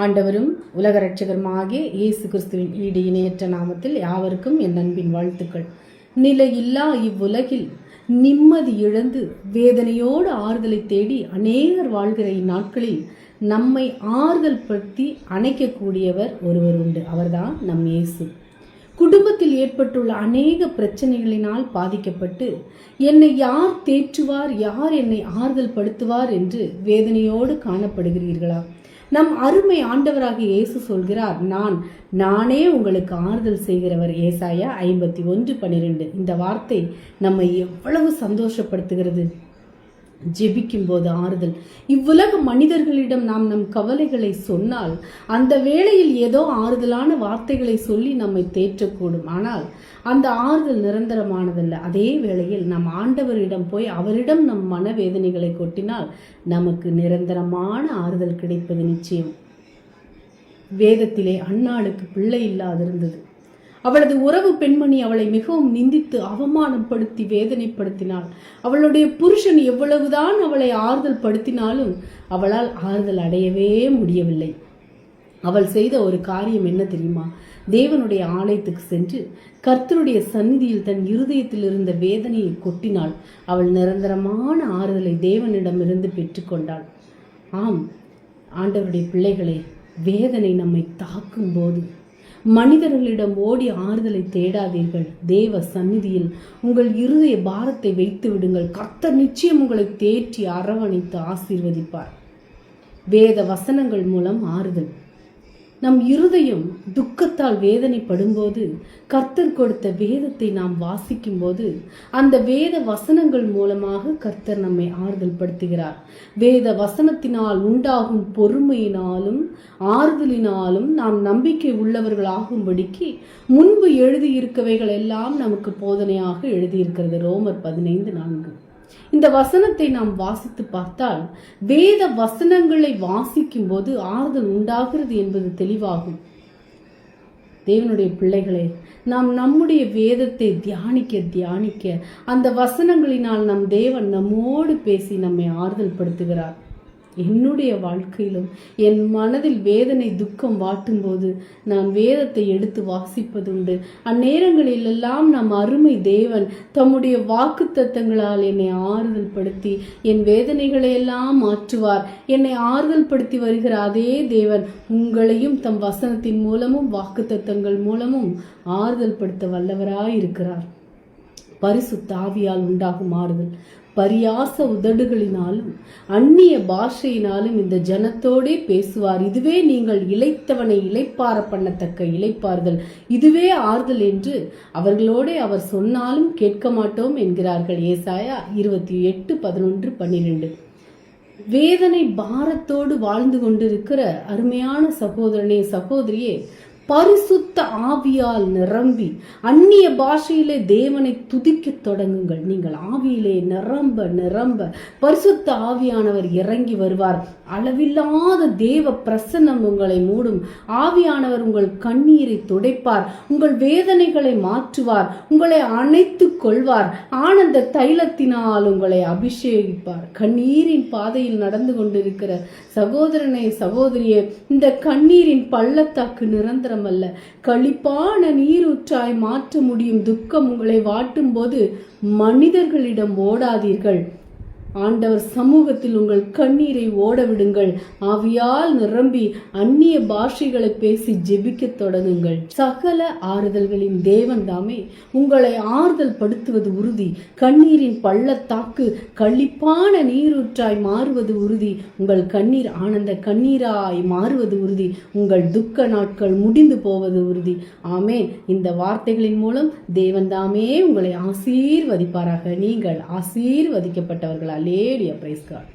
ஆண்டவரும் உலக இரட்சகருமாகிய இயேசு கிறிஸ்துவின் ஈடு இணையற்ற நாமத்தில் யாவருக்கும் என் அன்பின் வாழ்த்துக்கள். நிலையில்லா இவ்வுலகில் நிம்மதி இழந்து வேதனையோடு ஆறுதலை தேடி அநேகர் வாழ்கிற இந்நாட்களில் நம்மை ஆறுதல் படுத்தி அணைக்கக்கூடியவர் ஒருவர் உண்டு. அவர்தான் நம் இயேசு. குடும்பத்தில் ஏற்பட்டுள்ள அநேக பிரச்சனைகளினால் பாதிக்கப்பட்டு என்னை யார் தேற்றுவார், யார் என்னை ஆறுதல் படுத்துவார் என்று வேதனையோடு காணப்படுகிறீர்களா? நம் அருமை ஆண்டவராகிய இயேசு சொல்கிறார், நானே உங்களுக்கு ஆறுதல் செய்கிறவர். ஏசாயா 51:12. இந்த வார்த்தை நம்மை எவ்வளவு சந்தோஷப்படுத்துகிறது. ஜெபிக்கும் போது ஆறுதல். இவ்வுலக மனிதர்களிடம் நாம் நம் கவலைகளை சொன்னால் அந்த வேளையில் ஏதோ ஆறுதலான வார்த்தைகளை சொல்லி நம்மை தேற்றக்கூடும். ஆனால் அந்த ஆறுதல் நிரந்தரமானதல்ல. அதே வேளையில் நம் ஆண்டவரிடம் போய் அவரிடம் நம் மனவேதனைகளை கொட்டினால் நமக்கு நிரந்தரமான ஆறுதல் கிடைப்பது நிச்சயம். வேதத்திலே அன்னாளுக்கு பிள்ளை இல்லாதிருந்தது. அவளது உறவு பெண்மணி அவளை மிகவும் நிந்தித்து அவமானப்படுத்தி வேதனைப்படுத்தினாள். அவளுடைய புருஷன் எவ்வளவுதான் அவளை ஆறுதல் படுத்தினாலும் அவளால் ஆறுதல் அடையவே முடியவில்லை. அவள் செய்த ஒரு காரியம் என்ன தெரியுமா? தேவனுடைய ஆலயத்துக்கு சென்று கர்த்தருடைய சந்நிதியில் தன் இருதயத்தில் இருந்த வேதனையை கொட்டினாள். அவள் நிரந்தரமான ஆறுதலை தேவனிடமிருந்து பெற்றுக்கொண்டாள். ஆம் ஆண்டவருடைய பிள்ளைகளே, வேதனை நம்மை தாக்கும் போது மனிதர்களிடம் ஓடி ஆறுதலை தேடாதீர்கள். தேவ சந்நிதியில் உங்கள் இருதய பாரத்தை வைத்து விடுங்கள். கர்த்தர் நிச்சயம் உங்களை தேற்றி அரவணைத்து ஆசீர்வதிப்பார். வேத வசனங்கள் மூலம் ஆறுதல். நம் இருதயம் துக்கத்தால் வேதனைப்படும்போது கர்த்தர் கொடுத்த வேதத்தை நாம் வாசிக்கும் போது அந்த வேத வசனங்கள் மூலமாக கர்த்தர் நம்மை ஆறுதல் படுத்துகிறார். வேத வசனத்தினால் உண்டாகும் பொறுமையினாலும் ஆறுதலினாலும் நாம் நம்பிக்கை உள்ளவர்களாகும்படிக்கு முன்பு எழுதியிருக்கவைகள் எல்லாம் நமக்கு போதனையாக எழுதியிருக்கிறது. ரோமர் 15:4. இந்த வசனத்தை நாம் வாசித்து பார்த்தால் வேத வசனங்களை வாசிக்கும் போது ஆறுதல் உண்டாகிறது என்பது தெளிவாகும். தேவனுடைய பிள்ளைகளே, நாம் நம்முடைய வேதத்தை தியானிக்க அந்த வசனங்களினால் நம் தேவன் நம்மோடு பேசி நம்மை ஆறுதல் படுத்துகிறார். என்னுடைய வாழ்க்கையிலும் என் மனதில் வேதனை துக்கம் வாட்டும் போது நான் வேதத்தை எடுத்து வாசிப்பதுண்டு. அந்நேரங்களிலெல்லாம் நம் அருமை தேவன் தம்முடைய வாக்குத்தத்தங்களால் என்னை ஆறுதல் படுத்தி என் வேதனைகளை எல்லாம் மாற்றுவார். என்னை ஆறுதல் படுத்தி வருகிற அதே தேவன் உங்களையும் தம் வசனத்தின் மூலமும் வாக்குத்தத்தங்கள் மூலமும் ஆறுதல் படுத்த வல்லவராயிருக்கிறார். பரிசுத்த ஆவியால் உண்டாகும் ஆறுதல். பரியாச உதடுகளினாலும் அந்நிய பாஷையினாலும் இந்த ஜனத்தோடே பேசுவார். இதுவே நீங்கள் இளைத்தவனை இளைப்பார பண்ணத்தக்க இளைப்பாறுதல், இதுவே ஆறுதல் என்று அவர்களோடே அவர் சொன்னாலும் கேட்க மாட்டோம் என்கிறார்கள். ஏசாயா 28:11-12. வேதனை பாரத்தோடு வாழ்ந்து கொண்டிருக்கிற அருமையான சகோதரனே, சகோதரியே, பரிசுத்த ஆவியால் நிரம்பி அந்நிய பாஷையிலே தேவனை துதிக்க தொடங்குங்கள். நீங்கள் ஆவியிலே நிரம்ப பரிசுத்த ஆவியானவர் இறங்கி வருவார். அளவில்லாத தேவ பிரசன்னம் உங்களை மூடும். ஆவியானவர் உங்கள் கண்ணீரை துடைப்பார், உங்கள் வேதனைகளை மாற்றுவார், உங்களை அணைத்துக் கொள்வார், ஆனந்த தைலத்தினால் உங்களை அபிஷேகிப்பார். கண்ணீரின் பாதையில் நடந்து கொண்டிருக்கிற சகோதரனே, சகோதரியே, இந்த கண்ணீரின் பள்ளத்தாக்கு நிரந்தரம் அல்ல, களிப்பான நீரூற்றாய் மாற்ற முடியும். துக்கம் உங்களை வாட்டும் போது மனிதர்களிடம் ஓடாதீர்கள். ஆண்டவர் சமூகத்தில் உங்கள் கண்ணீரை ஓட விடுங்கள். ஆவியால் நிரம்பி அந்நிய பாஷைகளை பேசி ஜெபிக்க தொடங்குங்கள். சகல ஆறுதல்களின் தேவன் தாமே உங்களை ஆறுதல் படுத்துவது உறுதி. கண்ணீரின் பள்ளத்தாக்கு களிப்பான நீரூற்றாய் மாறுவது உறுதி. உங்கள் கண்ணீர் ஆனந்த கண்ணீராய் மாறுவது உறுதி. உங்கள் துக்க நாட்கள் முடிந்து போவது உறுதி. ஆமென். இந்த வார்த்தைகளின் மூலம் தேவன் தாமே உங்களை ஆசீர்வதிப்பாராக. நீங்கள் ஆசீர்வதிக்கப்பட்டவர்களால். Praise God.